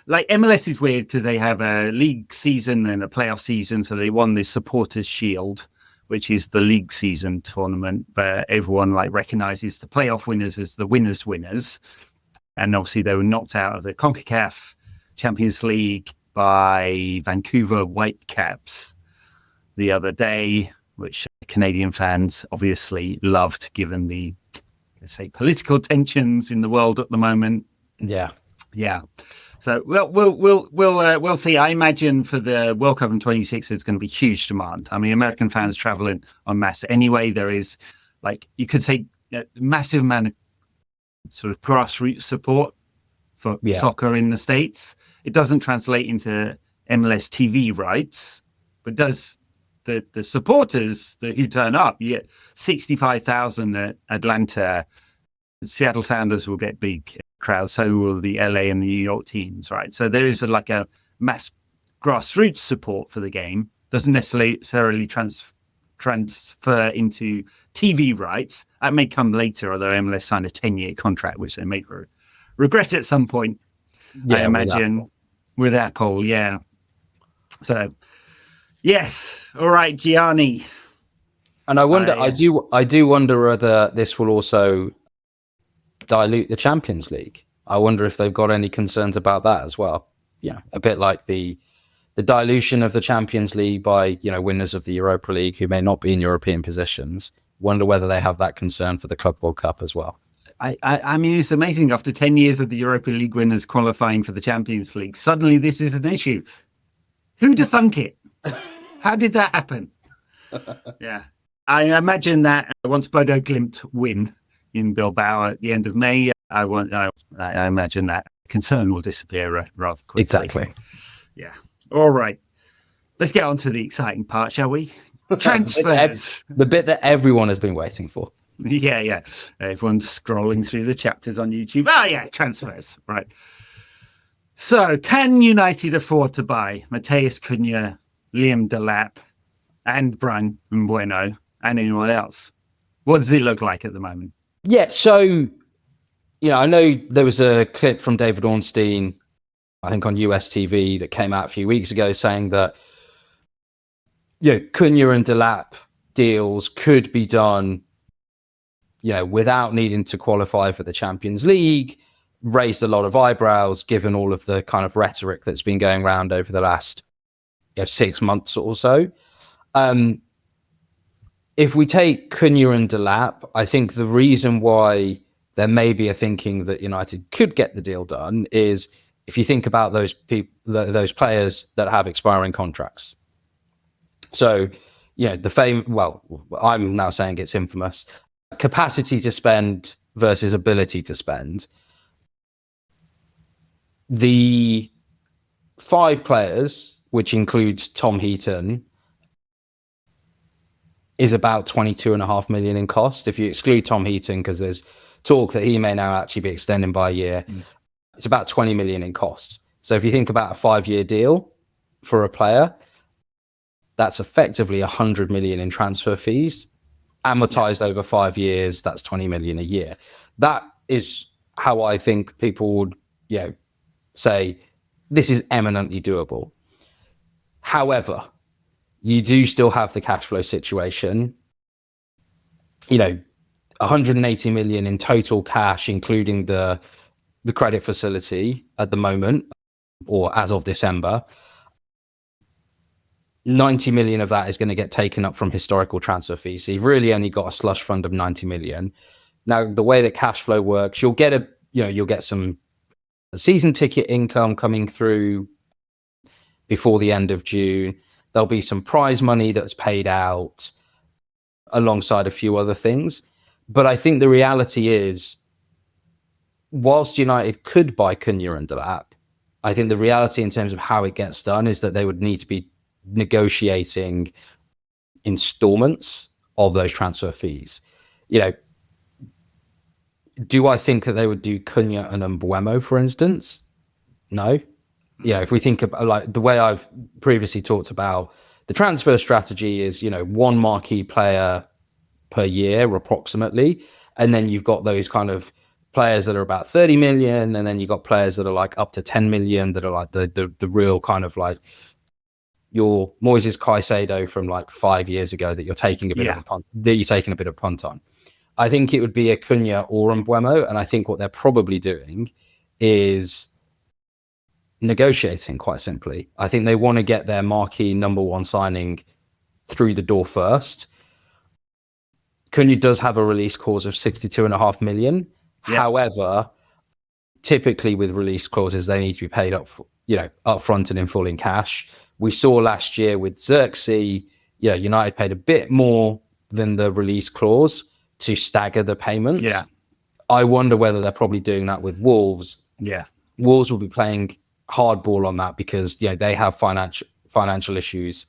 Like MLS is weird because they have a league season and a playoff season. So they won the Supporters Shield, which is the league season tournament, but everyone recognizes the playoff winners as the winners. And obviously they were knocked out of the CONCACAF Champions League by Vancouver Whitecaps the other day, which Canadian fans obviously loved, given the, let's say, political tensions in the world at the moment. Yeah. So we'll see. I imagine for the World Cup in 26, there's going to be huge demand. I mean, American fans traveling en masse anyway. There is, you could say, a massive amount of sort of grassroots support for soccer in the States. It doesn't translate into MLS TV rights, but does the supporters who turn up. You get 65,000 at Atlanta. Seattle Sounders will get big crowd, so will the LA and the New York teams, right? So there is a mass grassroots support for the game. Doesn't necessarily transfer into TV rights. That may come later, although MLS signed a 10-year contract, which they may regret at some point. Yeah, I imagine with Apple. Yeah. So, yes. All right, Gianni. And I wonder, I do wonder whether this will also dilute the Champions League. I wonder if they've got any concerns about that as well. Yeah, a bit like the dilution of the Champions League by, winners of the Europa League who may not be in European positions. Wonder whether they have that concern for the Club World Cup as well. I mean, it's amazing. After 10 years of the Europa League winners qualifying for the Champions League, suddenly this is an issue. Who'd have thunk it? How did that happen? Yeah. I imagine that once Bodo Glimt win in Bilbao at the end of May, I imagine that concern will disappear rather quickly. Exactly. Yeah. All right. Let's get on to the exciting part, shall we? Transfers. The bit that everyone has been waiting for. Yeah. Everyone's scrolling through the chapters on YouTube. Oh, yeah, transfers. Right. So, can United afford to buy Matheus Cunha, Liam Delap, and Brian Mbeumo, and anyone else? What does it look like at the moment? Yeah, so, I know there was a clip from David Ornstein, I think on US TV, that came out a few weeks ago saying that, Cunha and Delap deals could be done, without needing to qualify for the Champions League. Raised a lot of eyebrows given all of the kind of rhetoric that's been going around over the last 6 months or so. If we take Cunha and Delap, I think the reason why there may be a thinking that United could get the deal done is if you think about those those players that have expiring contracts. So, I'm now saying it's infamous. Capacity to spend versus ability to spend. The 5 players, which includes Tom Heaton, is about 22.5 million in cost. If you exclude Tom Heaton, because there's talk that he may now actually be extending by a year, it's about 20 million in cost. So if you think about a 5-year deal for a player, that's effectively 100 million in transfer fees, amortized over 5 years. That's 20 million a year. That is how I think people would, say this is eminently doable. However, you do still have the cash flow situation. 180 million in total cash, including the credit facility at the moment, or as of December. 90 million of that is going to get taken up from historical transfer fees. So you've really only got a slush fund of 90 million. Now, the way that cash flow works, you'll get some season ticket income coming through before the end of June. There'll be some prize money that's paid out alongside a few other things. But I think the reality is, whilst United could buy Cunha and Delap, I think the reality in terms of how it gets done is that they would need to be negotiating installments of those transfer fees. Do I think that they would do Cunha and Mbeumo, for instance? No. If we think about the way I've previously talked about the transfer strategy is, one marquee player per year approximately. And then you've got those kind of players that are about 30 million. And then you've got players that are like up to 10 million that are like the real kind of like your Moises Caicedo from like 5 years ago that you're taking a bit of a punt on. I think it would be a Cunha or Mbeumo, and I think what they're probably doing is negotiating, quite simply. I think they want to get their marquee number one signing through the door first. Cunha does have a release clause of 62.5 million. Yep. However, typically with release clauses, they need to be paid up front and in full in cash. We saw last year with Xerxes, United paid a bit more than the release clause to stagger the payments. Yeah. I wonder whether they're probably doing that with Wolves. Yeah. Wolves will be playing hardball on that because they have financial issues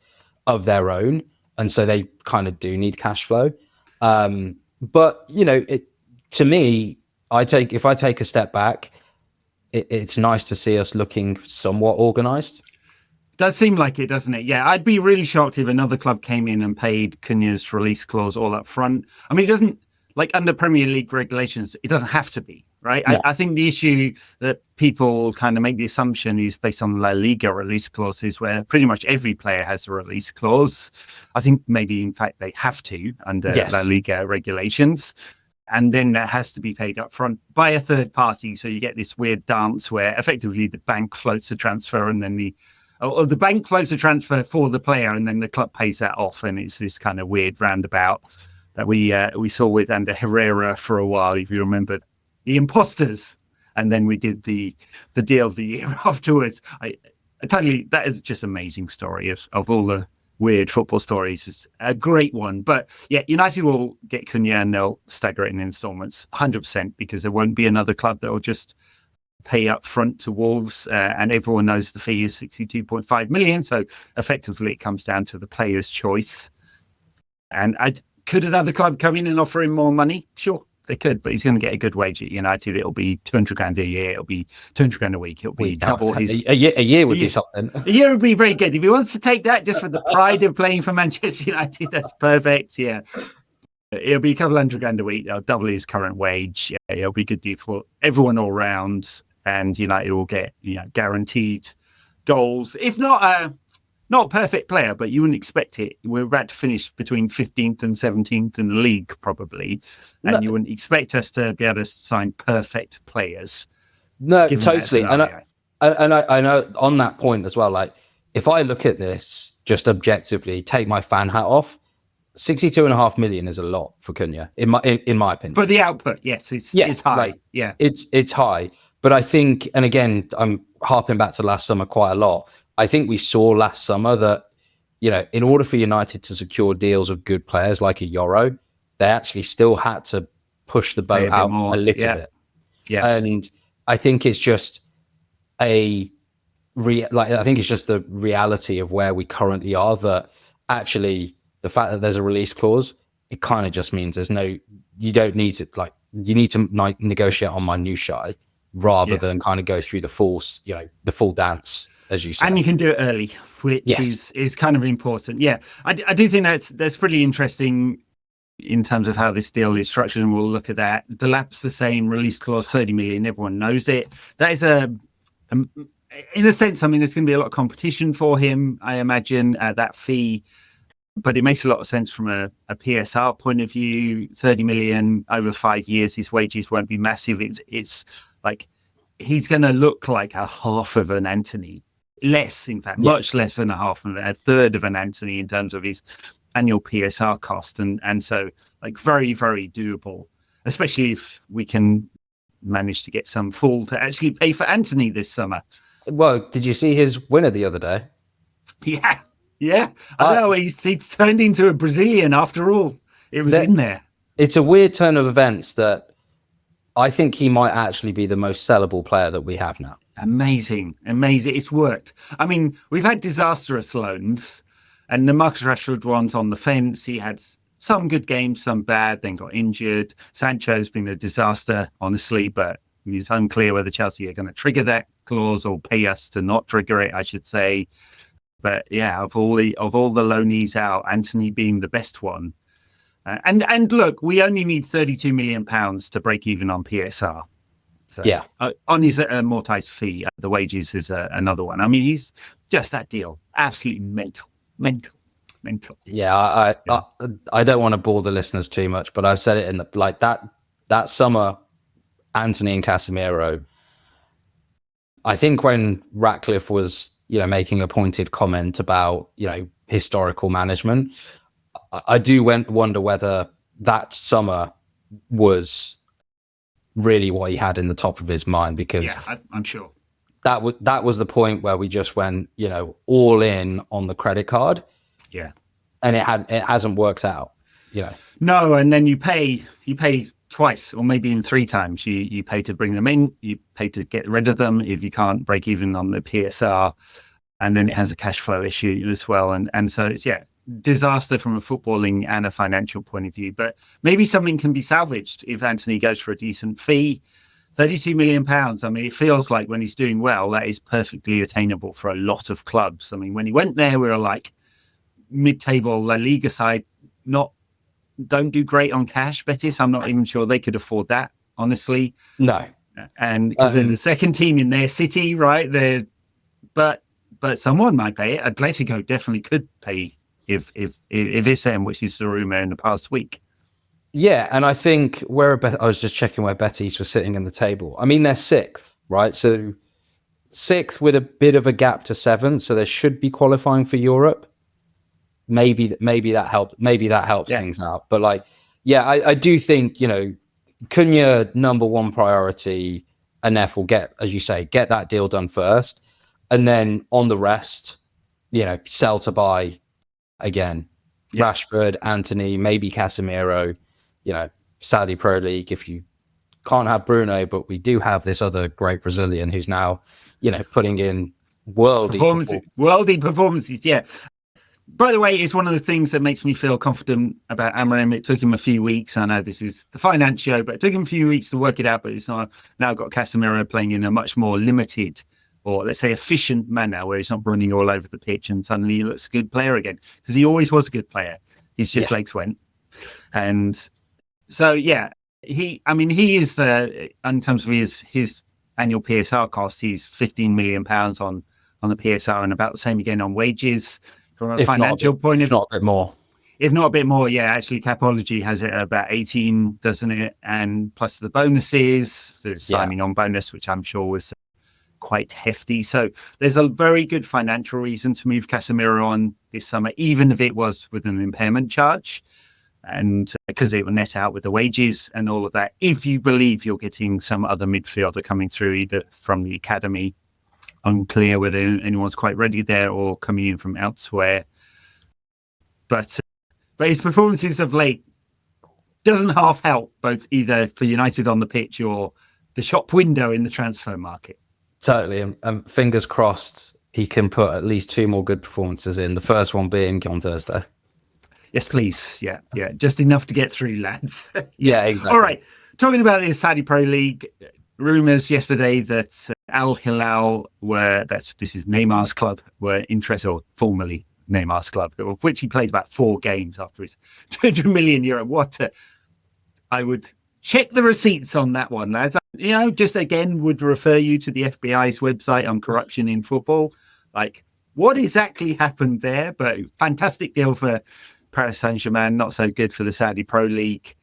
of their own, and so they kind of do need cash flow. But to me, if I take a step back, it's nice to see us looking somewhat organised. Does seem like it, doesn't it? Yeah, I'd be really shocked if another club came in and paid Cunha's release clause all up front. I mean, it doesn't, like under Premier League regulations, it doesn't have to be, right? No. I think the issue that people kind of make the assumption is based on La Liga release clauses, where pretty much every player has a release clause. I think maybe, in fact, they have to under La Liga regulations. And then that has to be paid up front by a third party. So you get this weird dance where effectively the bank floats the transfer and then the bank floats a transfer for the player, and then the club pays that off, and it's this kind of weird roundabout that we saw with under Herrera for a while, if you remember, the imposters, and then we did the deal the year afterwards. I tell you, that is just an amazing story of all the weird football stories. It's a great one, but yeah, United will get Cunha and they'll stagger it in installments, 100%, because there won't be another club that will just pay up front to Wolves, and everyone knows the fee is 62.5 million. So effectively, it comes down to the player's choice. And could another club come in and offer him more money? Sure, they could, but he's going to get a good wage at United. It'll be 200 grand a year. It'll be 200 grand a week. It'll be double his. A year would be something. A year would be very good if he wants to take that just for the pride of playing for Manchester United. That's perfect. Yeah. It'll be a couple $100 grand a week. They'll double his current wage. Yeah, it'll be a good deal for everyone all round. And United will get guaranteed goals. If not a perfect player, but you wouldn't expect it. We're about to finish between 15th and 17th in the league, probably. And you wouldn't expect us to be able to sign perfect players. No, totally. And I know on that point as well, like if I look at this just objectively, take my fan hat off, 62.5 million is a lot for Cunha, in my opinion. For the output, yes, it's high. Like, yeah, it's high. But I think, and again, I'm harping back to last summer quite a lot. I think we saw last summer that, in order for United to secure deals of good players like a Euro, they actually still had to push the boat out a little bit. Yeah. And I think it's just I think it's just the reality of where we currently are, that actually the fact that there's a release clause, it kind of just means you don't need to, you need to negotiate on minutiae rather than kind of go through the full dance, as you say. And you can do it early, which is kind of important. Yeah, I do think that's pretty interesting in terms of how this deal is structured, and we'll look at that. Delap's the same, release clause 30 million, everyone knows it. That is in a sense, I mean, there's going to be a lot of competition for him, I imagine, at that fee. But it makes a lot of sense from a PSR point of view. 30 million over 5 years, his wages won't be massive. It's like he's going to look like a half of an Antony. Less, in fact, much less than a third of an Antony in terms of his annual PSR cost. And so, like, very, very doable, especially if we can manage to get some fool to actually pay for Antony this summer. Well, did you see his winner the other day? Yeah. I know, he's turned into a Brazilian after all. It was in there. It's a weird turn of events that I think he might actually be the most sellable player that we have now. Amazing. It's worked. I mean, we've had disastrous loans, and the Marcus Rashford one's on the fence. He had some good games, some bad, then got injured. Sancho's been a disaster, honestly, but it's unclear whether Chelsea are going to trigger that clause or pay us to not trigger it, I should say. But yeah, of all the loanees out, Antony being the best one. And look, we only need £32 million to break even on PSR. So, on his amortized fee, the wages is another one. I mean, he's just that deal. Absolutely mental. Yeah, I don't want to bore the listeners too much, but I've said it in that summer, Antony and Casemiro. I think when Ratcliffe was, making a pointed comment about, historical management, I do wonder whether that summer was really what he had in the top of his mind, because I'm sure that was the point where we just went, all in on the credit card. Yeah. And it hasn't worked out, No, and then you pay twice or maybe in 3 times. You pay to bring them in, you pay to get rid of them if you can't break even on the PSR, and then it has a cash flow issue as well. And so it's disaster from a footballing and a financial point of view. But maybe something can be salvaged if Antony goes for a decent fee. £32 million. I mean, it feels like when he's doing well, that is perfectly attainable for a lot of clubs. I mean, when he went there, we were like mid-table La Liga side, don't do great on cash. Betis, I'm not even sure they could afford that, honestly. No. And because they're the second team in their city, right? But someone might pay it. Atletico definitely could pay if it's them, which is the rumor in the past week. Yeah, and I think I was just checking where Betis was sitting in the table. I mean, they're sixth, right? So sixth with a bit of a gap to seventh, so they should be qualifying for Europe. Maybe that helped. Maybe that helps things out. But I do think, Cunha number one priority, and therefore get that deal done first, and then on the rest, sell to buy again. Yeah. Rashford, Antony, maybe Casemiro. Saudi Pro League. If you can't have Bruno, but we do have this other great Brazilian who's now, putting in worldy performances. Yeah. By the way, it's one of the things that makes me feel confident about Amorim. It took him a few weeks. I know this is the finance show, but it took him a few weeks to work it out. But it's now got Casemiro playing in a much more limited, or let's say efficient manner, where he's not running all over the pitch and suddenly he looks a good player again, because he always was a good player. His just legs went. And so, he is, in terms of his annual PSR cost, he's £15 million on the PSR and about the same again on wages. From a financial point of view, not a bit more. If not a bit more, actually, Capology has it at about 18, doesn't it? And plus the bonuses, the signing on bonus, which I'm sure was quite hefty. So there's a very good financial reason to move Casemiro on this summer, even if it was with an impairment charge, and because it will net out with the wages and all of that. If you believe you're getting some other midfielder coming through, either from the academy, unclear whether anyone's quite ready there, or coming in from elsewhere. But his performances of late doesn't half help, both either for United on the pitch or the shop window in the transfer market. Totally. And fingers crossed he can put at least two more good performances in, the first one being on Thursday. Yes, please. Yeah. Just enough to get through, lads. Yeah, exactly. All right. Talking about the Saudi Pro League, rumours yesterday that Al Hilal this is Neymar's club, were interested, or formerly Neymar's club, of which he played about 4 games after his €200 million. I would check the receipts on that one, lads. Just again would refer you to the FBI's website on corruption in football. Like, what exactly happened there? But fantastic deal for Paris Saint-Germain, not so good for the Saudi Pro League.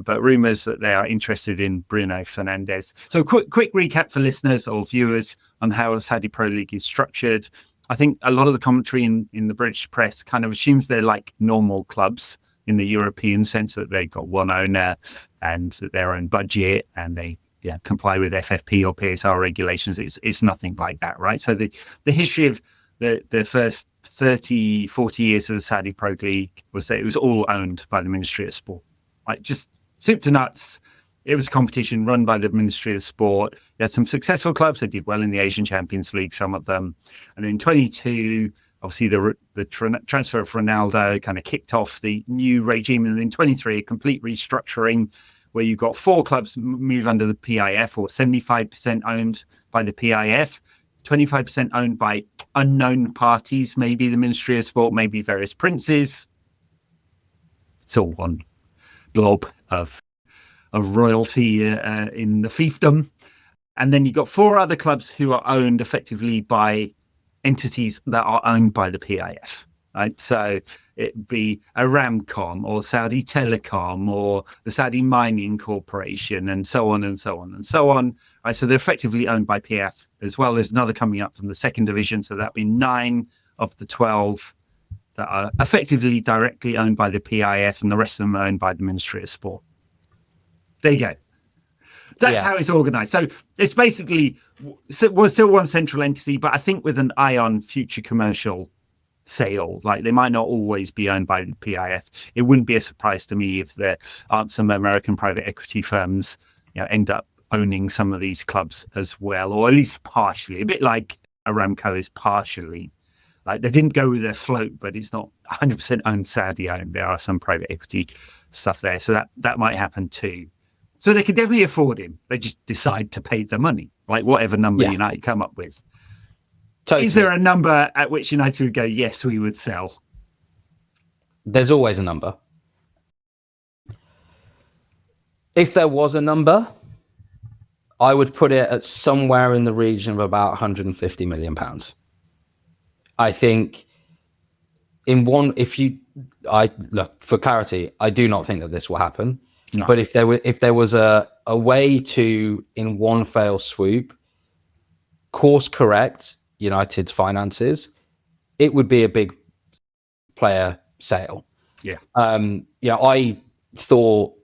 But rumours that they are interested in Bruno Fernandes. So quick recap for listeners or viewers on how Saudi Pro League is structured. I think a lot of the commentary in the British press kind of assumes they're like normal clubs in the European sense, that they've got one owner and their own budget, and they comply with FFP or PSR regulations. It's nothing like that, right? So the history of the first 30, 40 years of the Saudi Pro League was that it was all owned by the Ministry of Sport. Like, just soup to nuts. It was a competition run by the Ministry of Sport. You had some successful clubs that did well in the Asian Champions League, some of them. And in 22, obviously the transfer of Ronaldo kind of kicked off the new regime. And in 23, a complete restructuring where you got 4 clubs move under the PIF, or 75% owned by the PIF, 25% owned by unknown parties, maybe the Ministry of Sport, maybe various princes. It's all one blob of royalty in the fiefdom. And then you've got 4 other clubs who are owned effectively by entities that are owned by the PIF. Right? So it'd be Aramco or Saudi Telecom or the Saudi Mining Corporation, and so on and so on and so on. Right? So they're effectively owned by PIF, as well as another coming up from the second division. So that'd be 9 of the 12 that are effectively directly owned by the PIF, and the rest of them are owned by the Ministry of Sport. There you go. That's how it's organised. So it's basically still one central entity, but I think with an eye on future commercial sale. Like, they might not always be owned by the PIF. It wouldn't be a surprise to me if there aren't some American private equity firms end up owning some of these clubs as well, or at least partially. A bit like Aramco is partially. Like, they didn't go with their float, but it's not 100% owned Saudi owned. There are some private equity stuff there. So that might happen too. So they could definitely afford him. They just decide to pay the money, like whatever number United come up with. Totally. Is there a number at which United would go, yes, we would sell? There's always a number. If there was a number, I would put it at somewhere in the region of about 150 million pounds. I think look, for clarity, I do not think that this will happen. No. But if there was a way to, in one fell swoop, course correct United's finances, it would be a big player sale. Yeah. I thought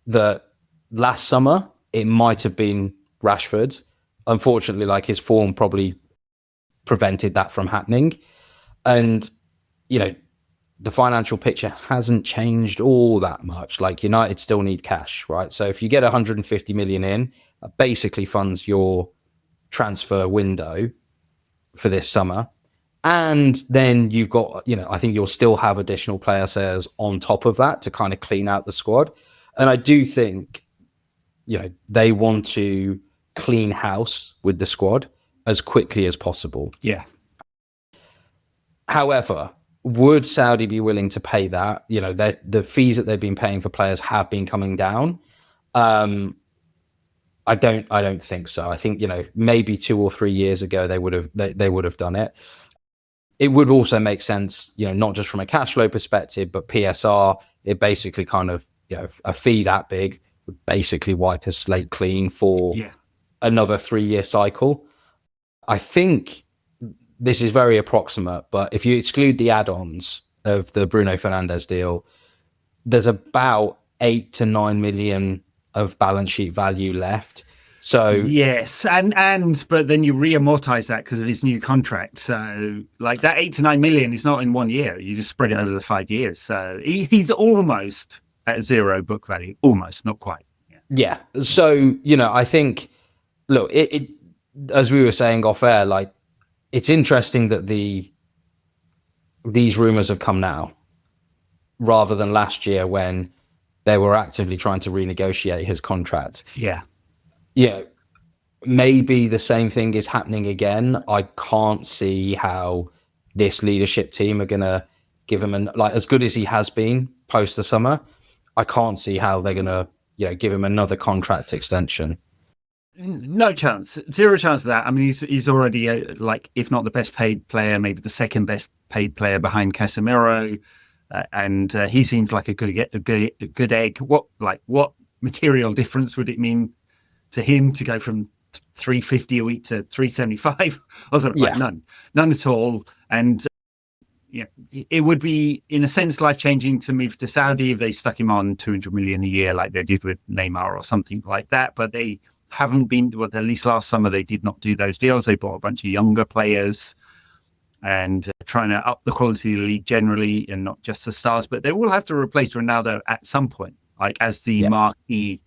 that last summer it might have been Rashford. Unfortunately, like, his form probably prevented that from happening. And, the financial picture hasn't changed all that much. Like, United still need cash, right? So if you get 150 million in, that basically funds your transfer window for this summer. And then you've got, I think you'll still have additional player sales on top of that to kind of clean out the squad. And I do think, they want to clean house with the squad as quickly as possible. Yeah. However, would Saudi be willing to pay that? The fees that they've been paying for players have been coming down. I don't think so. I think, maybe 2 or 3 years ago they would have done it. It would also make sense, not just from a cash flow perspective, but PSR. It basically kind of, a fee that big would basically wipe a slate clean for another 3-year cycle. I think this is very approximate, but if you exclude the add-ons of the Bruno Fernandes deal, there's about 8 to 9 million of balance sheet value left. So yes, but then you re-amortize that because of his new contract. So like that 8 to 9 million is not in 1 year. You just spread it over the 5 years. So he's almost at zero book value, almost, not quite. Yeah. So I think, look, it as we were saying off air, like, it's interesting that these rumors have come now rather than last year when they were actively trying to renegotiate his contract. Yeah. Maybe the same thing is happening again. I can't see how this leadership team are going to give him as good as he has been post the summer. I can't see how they're going to, give him another contract extension. No chance, 0 chance of that. I mean, he's already if not the best paid player, maybe the second best paid player behind Casemiro, and he seems like a good egg. What material difference would it mean to him to go from 350 a week to 375 or something? Like none at all. And it would be, in a sense, life-changing to move to Saudi if they stuck him on 200 million a year like they did with Neymar or something like that. But they haven't been, well, at least last summer they did not do those deals. They bought a bunch of younger players and trying to up the quality of the league generally, and not just the stars. But they will have to replace Ronaldo at some point, like as the marquee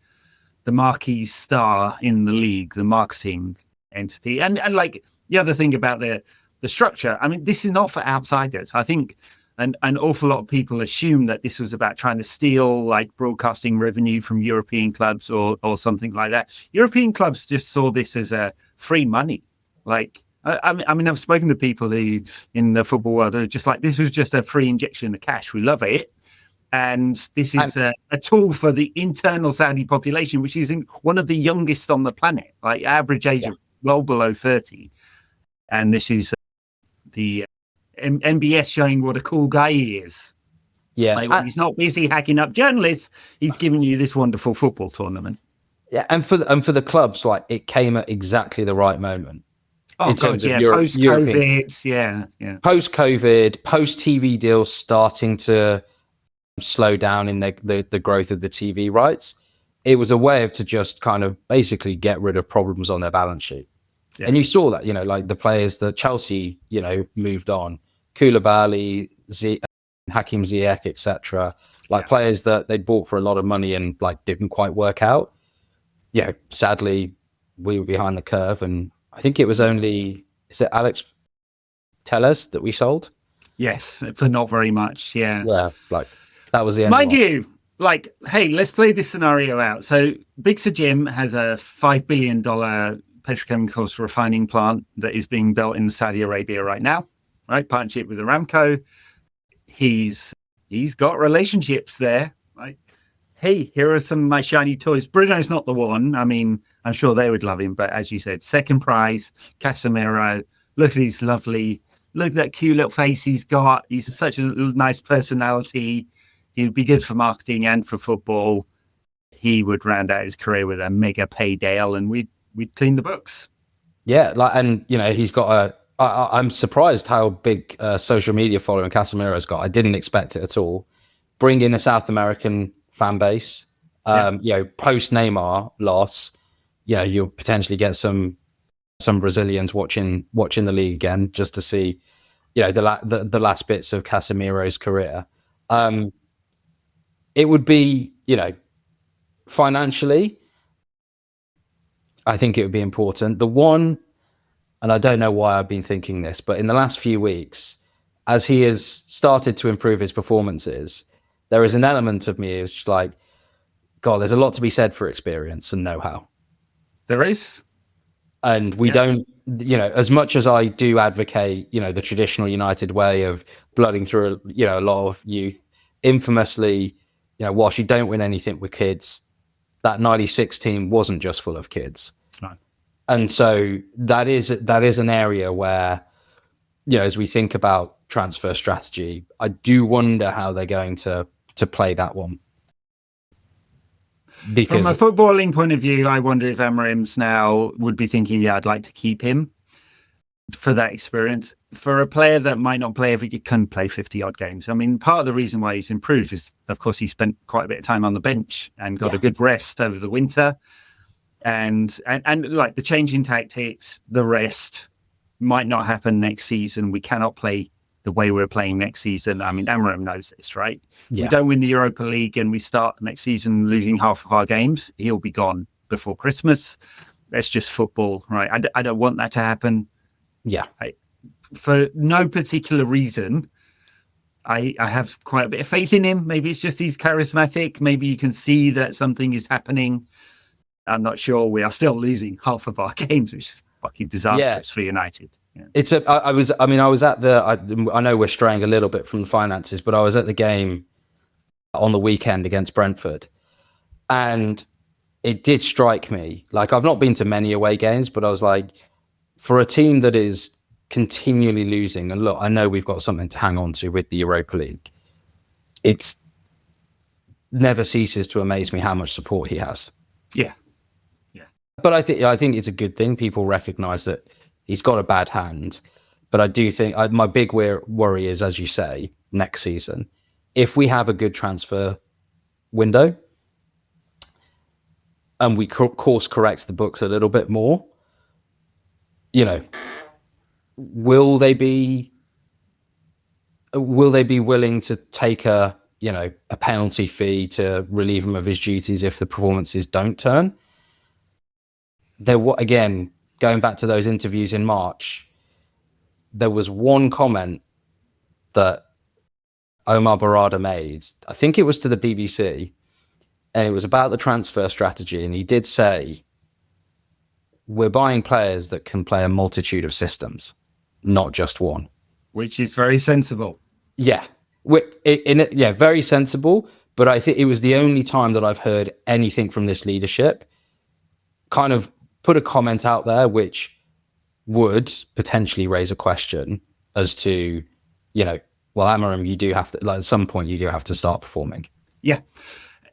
star in the league, the marketing entity. And like the other thing about the structure, I mean, this is not for outsiders. I think an awful lot of people assume that this was about trying to steal like broadcasting revenue from European clubs or something like that. European clubs just saw this as a free money. Like, I mean, I've spoken to people who in the football world are just like, this was just a free injection of cash. We love it. And this is a tool for the internal Saudi population, which is one of the youngest on the planet, like average age of well below 30. And this is the MBS showing what a cool guy he is. Yeah. Like, he's not busy hacking up journalists. He's giving you this wonderful football tournament. Yeah. And for the clubs, like, it came at exactly the right moment. Oh, in terms of post-COVID, yeah. Post-COVID, post-TV deals starting to slow down in the growth of the TV rights. It was a way to just kind of basically get rid of problems on their balance sheet. Yeah. And you saw that, like the players that Chelsea, moved on, Koulibaly, Hakim Ziyech, etc. Players that they'd bought for a lot of money and like didn't quite work out. Sadly, we were behind the curve, and I think it was only, is it Alex Telles that we sold? Yes, for not very much. Yeah. Yeah, like that was the end. Mind you, like, hey, let's play this scenario out. So Big Sir Jim has a $5 billion petrochemicals refining plant that is being built in Saudi Arabia right now, right? Partnership with Aramco. He's got relationships there. Like, hey, here are some of my shiny toys. Bruno's not the one. I mean, I'm sure they would love him, but as you said, second prize, Casemiro. Look at his look at that cute little face he's got. He's such a nice personality. He'd be good for marketing and for football. He would round out his career with a mega payday, and we'd clean the books. Yeah, and he's got I'm surprised how big social media following Casemiro's got. I didn't expect it at all. Bring in a South American fan base. Post Neymar loss, you'll potentially get some Brazilians watching the league again just to see, the last bits of Casemiro's career. It would be, financially, I think it would be important. The one, and I don't know why I've been thinking this, but in the last few weeks, as he has started to improve his performances, there is an element of me who's like, God, there's a lot to be said for experience and know-how. There is. And we don't, as much as I do advocate, the traditional United way of blooding through, a lot of youth, infamously, whilst you don't win anything with kids, that 96 team wasn't just full of kids. No. And so that is an area where, as we think about transfer strategy, I do wonder how they're going to play that one. Because from a footballing point of view, I wonder if Amarim's now would be thinking, yeah, I'd like to keep him for that experience. For a player that might not play every, you can play 50 odd games. I mean, part of the reason why he's improved is, of course, he spent quite a bit of time on the bench and got a good rest over the winter. And like the change in tactics, the rest might not happen next season. We cannot play the way we're playing next season. I mean, Amarim knows this, right? Yeah. We don't win the Europa League and we start next season losing half of our games. He'll be gone before Christmas. That's just football, right? I don't want that to happen. Yeah. For no particular reason, I have quite a bit of faith in him. Maybe it's just he's charismatic. Maybe you can see that something is happening. I'm not sure. We are still losing half of our games, which is fucking disastrous for United. Yeah. I was at I know we're straying a little bit from the finances, but I was at the game on the weekend against Brentford, and it did strike me. Like, I've not been to many away games, but I was like, for a team that is continually losing, and look, I know we've got something to hang on to with the Europa League, it's never ceases to amaze me how much support he has. Yeah. But I think it's a good thing. People recognise that he's got a bad hand. But I do think my big worry is, as you say, next season, if we have a good transfer window and we course correct the books a little bit more, will they be willing to take a penalty fee to relieve him of his duties if the performances don't turn? Again, going back to those interviews in March, there was one comment that Omar Barada made. I think it was to the BBC, and it was about the transfer strategy. And he did say, we're buying players that can play a multitude of systems, not just one. Which is very sensible. Yeah. Very sensible. But I think it was the only time that I've heard anything from this leadership kind of put a comment out there which would potentially raise a question as to, Amarim, you do have to, at some point, you do have to start performing. Yeah,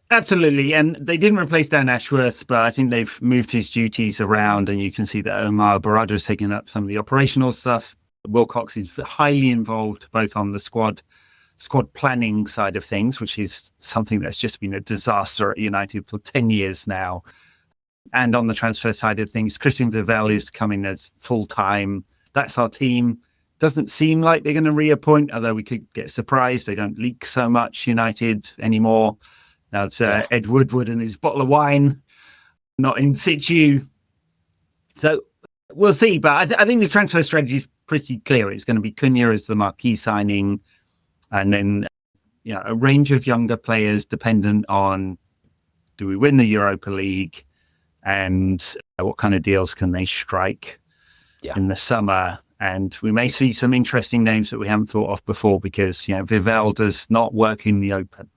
absolutely. And they didn't replace Dan Ashworth, but I think they've moved his duties around, and you can see that Omar Barada is taking up some of the operational stuff. Wilcox is highly involved both on the squad planning side of things, which is something that's just been a disaster at United for 10 years now. And on the transfer side of things, Christian Vivel is coming as full-time. That's our team. Doesn't seem like they're going to reappoint, although we could get surprised. They don't leak so much, United, anymore. Now it's Ed Woodward and his bottle of wine, not in situ. So we'll see. But I think the transfer strategy is pretty clear. It's going to be Cunha as the marquee signing, and then a range of younger players dependent on, do we win the Europa League, and what kind of deals can they strike in the summer. And we may see some interesting names that we haven't thought of before, because Vivel does not work in the open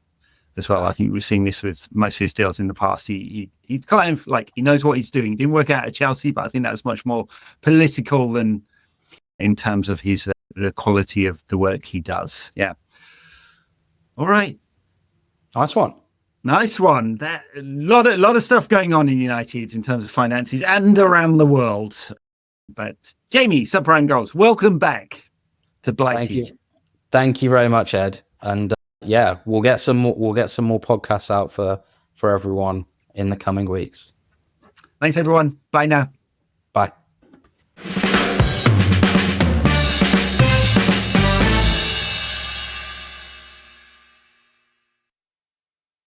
as well. I think we've seen this with most of his deals in the past. He's kind of like, he knows what he's doing. He didn't work out at Chelsea, but I think that's much more political than in terms of his the quality of the work he does. Yeah. All right. Nice one. Nice one. That a lot of stuff going on in United in terms of finances and around the world. But Jamie, Subprime Goals, welcome back to Blighty. Thank you very much, Ed. And we'll get some more podcasts out for everyone in the coming weeks. Thanks, everyone. Bye now. Bye.